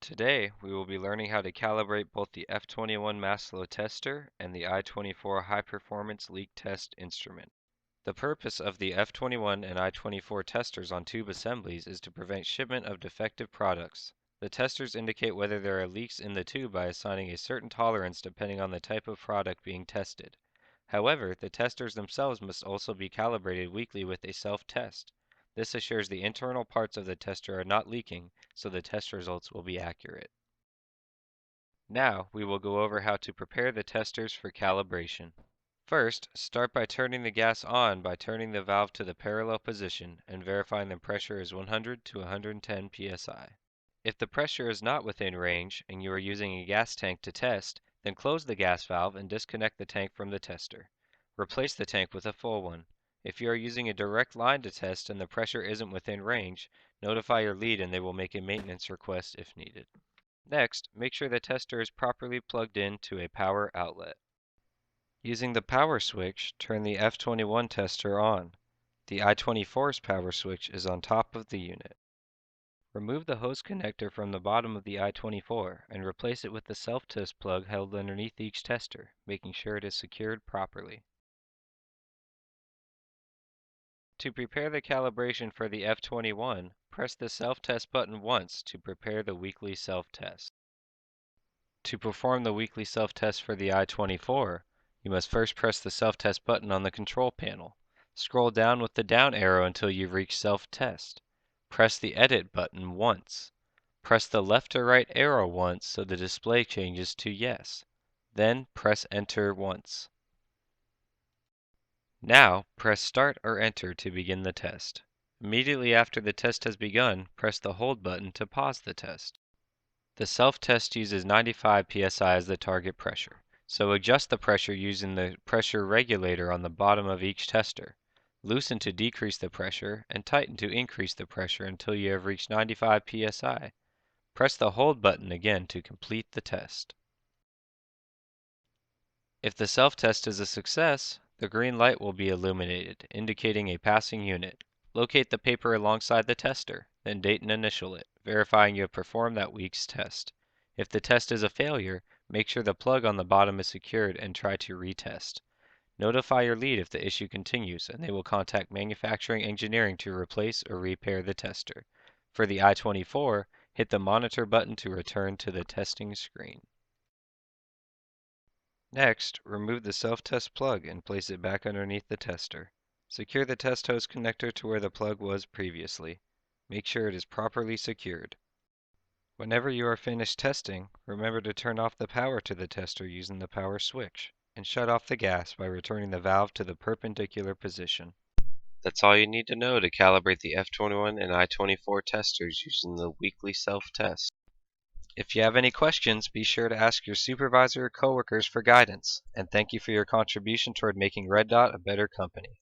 Today, we will be learning how to calibrate both the F21 mass flow tester and the I24 high performance leak test instrument. The purpose of the F21 and I24 testers on tube assemblies is to prevent shipment of defective products. The testers indicate whether there are leaks in the tube by assigning a certain tolerance depending on the type of product being tested. However, the testers themselves must also be calibrated weekly with a self-test. This assures the internal parts of the tester are not leaking, so the test results will be accurate. Now, we will go over how to prepare the testers for calibration. First, start by turning the gas on by turning the valve to the parallel position and verifying the pressure is 100 to 110 psi. If the pressure is not within range and you are using a gas tank to test, then close the gas valve and disconnect the tank from the tester. Replace the tank with a full one. If you are using a direct line to test and the pressure isn't within range, notify your lead and they will make a maintenance request if needed. Next, make sure the tester is properly plugged in to a power outlet. Using the power switch, turn the F21 tester on. The I24's power switch is on top of the unit. Remove the hose connector from the bottom of the I24 and replace it with the self-test plug held underneath each tester, making sure it is secured properly. To prepare the calibration for the F21, press the self-test button once to prepare the weekly self-test. To perform the weekly self-test for the I24, you must first press the self-test button on the control panel. Scroll down with the down arrow until you reach self-test. Press the edit button once. Press the left or right arrow once so the display changes to yes. Then press enter once. Now, press start or enter to begin the test. Immediately after the test has begun, press the hold button to pause the test. The self-test uses 95 psi as the target pressure, so adjust the pressure using the pressure regulator on the bottom of each tester. Loosen to decrease the pressure and tighten to increase the pressure until you have reached 95 psi. Press the hold button again to complete the test. If the self-test is a success, the green light will be illuminated, indicating a passing unit. Locate the paper alongside the tester, then date and initial it, verifying you have performed that week's test. If the test is a failure, make sure the plug on the bottom is secured and try to retest. Notify your lead if the issue continues, and they will contact manufacturing engineering to replace or repair the tester. For the I24, hit the monitor button to return to the testing screen. Next, remove the self-test plug and place it back underneath the tester. Secure the test hose connector to where the plug was previously. Make sure it is properly secured. Whenever you are finished testing, remember to turn off the power to the tester using the power switch, and shut off the gas by returning the valve to the perpendicular position. That's all you need to know to calibrate the F21 and I24 testers using the weekly self-test. If you have any questions, be sure to ask your supervisor or coworkers for guidance, and thank you for your contribution toward making Red Dot a better company.